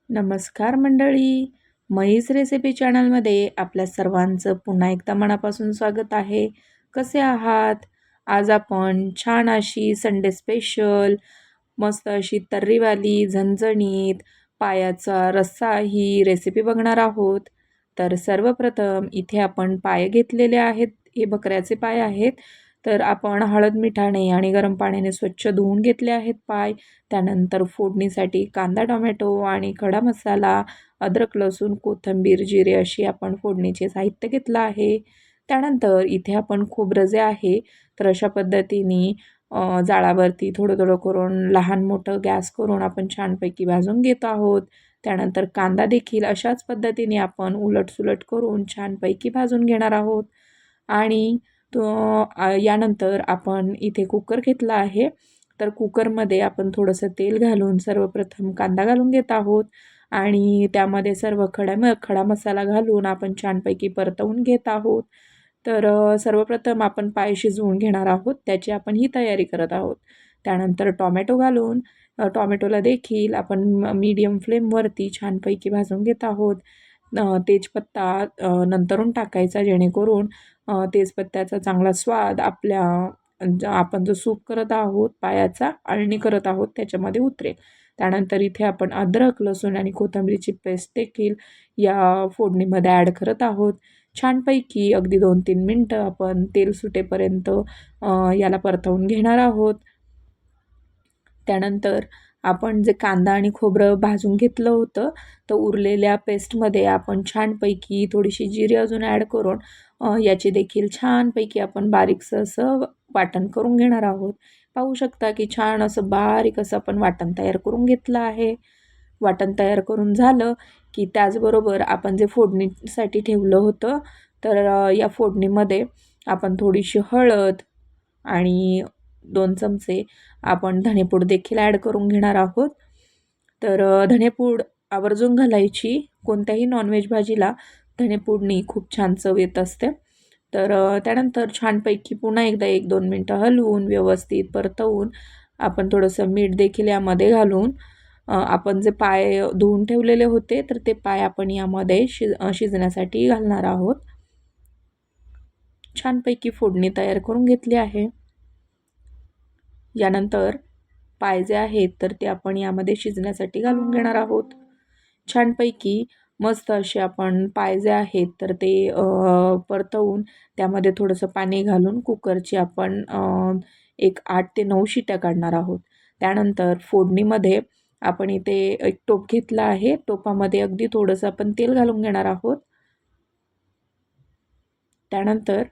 नमस्कार मंडळी. मईस रेसिपी चॅनलमध्ये आपल्या सर्वांचं पुन्हा एकदा मनापासून स्वागत आहे. कसे आहात? आज आपण छान अशी संडे स्पेशल मस्त अशी तर्रीवाली झणझणीत पायाचा रस्सा ही रेसिपी बघणार आहोत. तर सर्वप्रथम इथे आपण पाय घेतलेले आहेत. हे बकऱ्याचे पाय आहेत. तर आपण हळद मिठाने आणि गरम पाण्याने स्वच्छ धुवून घेतले आहेत पाय. त्यानंतर फोडणीसाठी कांदा, टोमॅटो आणि खडा मसाला, अद्रक, लसूण, कोथिंबीर, जिरे अशी आपण फोडणीचे साहित्य घेतलं आहे. त्यानंतर इथे आपण खोबरं जे आहे तर अशा पद्धतीने जाळावरती थोडं थोडं करून लहान मोठं गॅस करून आपण छानपैकी भाजून घेत आहोत. त्यानंतर कांदा देखील अशाच पद्धतीने आपण उलटसुलट करून छानपैकी भाजून घेणार आहोत. आणि यानंतर आपण इथे कुकर घेतला आहे. तर कुकरमध्ये आपण थोडंसं तेल घालून सर्वप्रथम कांदा घालून घेत आहोत आणि त्यामध्ये सर्व खडा मसाला घालून आपण छानपैकी परतवून घेत आहोत. तर सर्वप्रथम आपण पाय शिजवून घेणार आहोत, त्याची आपण ही तयारी करत आहोत. त्यानंतर टॉमॅटो घालून टॉमॅटोला देखील आपण मीडियम फ्लेमवरती छानपैकी भाजून घेत आहोत. तेजपत्ता नंतरून टाकायचा, जेणेकरून तेजपत्त्याचा चांगला स्वाद आपण जो सूप करत आहोत पायाचा अळणी करत आहोत त्याच्यामध्ये उतरेल. त्यानंतर इथे आपण अद्रक, लसूण आणि कोथिंबीरची पेस्ट देखील या फोडणीमध्ये ॲड करत आहोत. छानपैकी अगदी 2-3 मिनटं आपण तेल सुटेपर्यंत याला परतवून घेणार आहोत. त्यानंतर आपण जे कांदा आणि खोबरं भाजून घेतलं होतं, तर उरलेल्या पेस्टमध्ये आपण छानपैकी थोडीशी जिरे अजून ॲड करून याची देखील छानपैकी आपण बारीकसं असं वाटण करून घेणार आहोत. पाहू शकता की छान असं बारीक असं आपण वाटण तयार करून घेतलं आहे. वाटण तयार करून झालं की त्याचबरोबर आपण जे फोडणीसाठी ठेवलं होतं, तर या फोडणीमध्ये आपण थोडीशी हळद आणि 2 चमचे आपण धणेपूड देखील ॲड करून घेणार आहोत. तर धणेपूड आवर्जून घालायची. कोणत्याही नॉनव्हेज भाजीला धणेपूडनी खूप छान चव येत असते. तर त्यानंतर छानपैकी पुन्हा एकदा 1-2 मिनटं हलवून व्यवस्थित परतवून आपण थोडंसं मीठ देखील यामध्ये घालून आपण जे पाय धुवून ठेवलेले होते, तर ते पाय आपण यामध्ये शिजण्यासाठी घालणार आहोत. छानपैकी फोडणी तयार करून घेतली आहे. यानंतर पाय जे आहेत तर ते आपण यामध्ये शिजण्यासाठी घालून घेणार आहोत. छानपैकी मस्त असे आपण पाय जे आहेत तर ते परतवून त्यामध्ये थोडंसं पाणी घालून कुकरची आपण एक 8 ते 9 शिट्या काढणार आहोत. त्यानंतर फोडणीमध्ये आपण इथे एक टोप घेतला आहे. टोपामध्ये अगदी थोडंसं आपण तेल घालून घेणार आहोत. त्यानंतर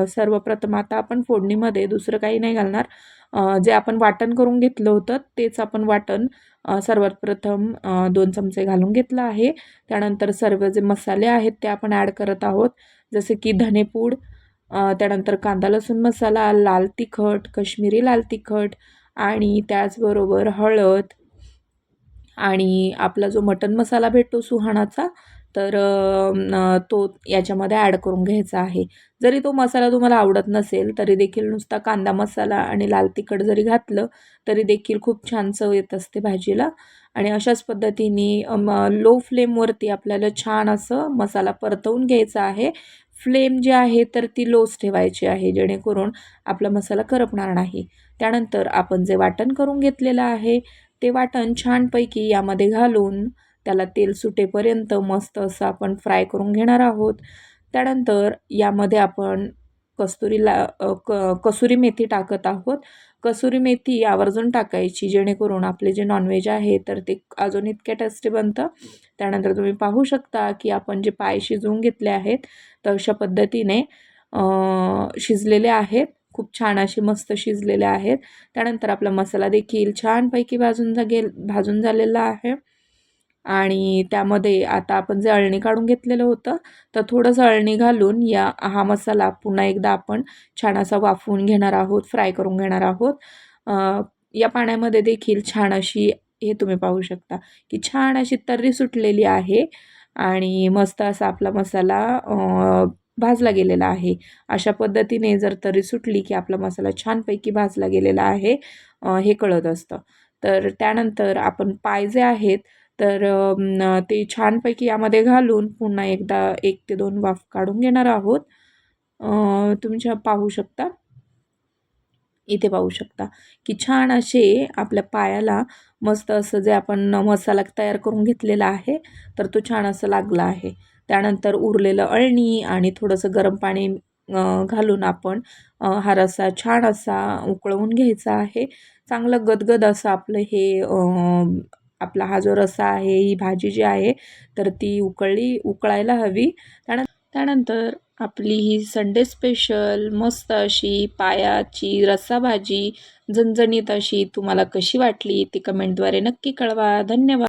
सर्वप्रथम आता आपण फोडणीमध्ये दुसरं काही नाही घालणार. जे आपण वाटण करून घेतलं होतं तेच आपण वाटण सर्वात प्रथम 2 चमचे घालून घेतलं आहे. त्यानंतर सर्व जे मसाले आहेत ते आपण ॲड करत आहोत. जसे की धनेपूड, त्यानंतर कांदा लसूण मसाला, लाल तिखट, काश्मीरी लाल तिखट आणि त्याचबरोबर हळद आणि आपला जो मटण मसाला भेटतो सुहाणाचा, तर तो याच्यामध्ये ॲड करून घ्यायचा आहे. जरी तो मसाला तुम्हाला आवडत नसेल तरी देखील नुसता कांदा मसाला आणि लाल तिखट जरी घातलं तरी देखील खूप छान चव येत असते भाजीला. आणि अशाच पद्धतीने लो फ्लेमवरती आपल्याला छान असं मसाला परतवून घ्यायचा आहे. फ्लेम जी आहे तर ती लोच ठेवायची आहे, जेणेकरून आपला मसाला करपणार नाही. त्यानंतर आपण जे वाटण करून घेतलेलं आहे ते वाटण छानपैकी यामध्ये घालून त्याला तेल सुटेपर्यंत मस्त असं आपण फ्राय करून घेणार आहोत. त्यानंतर यामध्ये आपण कसुरी मेथी टाकत आहोत. कसुरी मेथी आवर्जून टाकायची, जेणेकरून आपले जे नॉनव्हेज आहे तर ते अजून इतक्या टेस्टी बनतं. त्यानंतर तुम्ही पाहू शकता की आपण जे पाय शिजवून घेतले आहेत तर अशा पद्धतीने शिजलेले आहेत. खूप छान असे मस्त शिजलेले आहेत. त्यानंतर आपला मसाला देखील छानपैकी भाजून झालेला आहे. आणि त्यामध्ये आता आपण जे अळणी काढून घेतलेलं होतं, तर थोडंसं अळणी घालून हा मसाला पुन्हा एकदा आपण छान असा वाफवून घेणार आहोत, फ्राय करून घेणार आहोत. या पाण्यामध्ये देखील छान अशी हे तुम्ही पाहू शकता की छान अशी तर्री सुटलेली आहे आणि मस्त असा आपला मसाला भाजला गेलेला आहे. अशा पद्धतीने जर तर्री सुटली की आपला मसाला छानपैकी भाजला गेलेला आहे हे कळत असतं. तर त्यानंतर आपण पाय जे आहेत तर ते छानपैकी यामध्ये घालून पुन्हा एकदा 1 ते 2 वाफ काढून घेणार आहोत. तुम्ही पाहू शकता, इथे पाहू शकता की छान असे आपल्या पायाला मस्त असं जे आपण मसाला तयार करून घेतलेला आहे, तर तो छान असं लागला आहे. त्यानंतर उरलेलं अळणी आणि थोडंसं गरम पाणी घालून आपण हा रस्सा छान असा उकळवून घ्यायचा आहे. चांगलं गदगद असं आपलं हे आपला हा जो रस्सा आहे, ही भाजी जी आहे, तर ती उकळायला हवी. त्यानंतर आपली ही संडे स्पेशल मस्त अशी पायाची रस्सा भाजी झणझणीत अशी तुम्हाला कशी वाटली ती कमेंटद्वारे नक्की कळवा. धन्यवाद.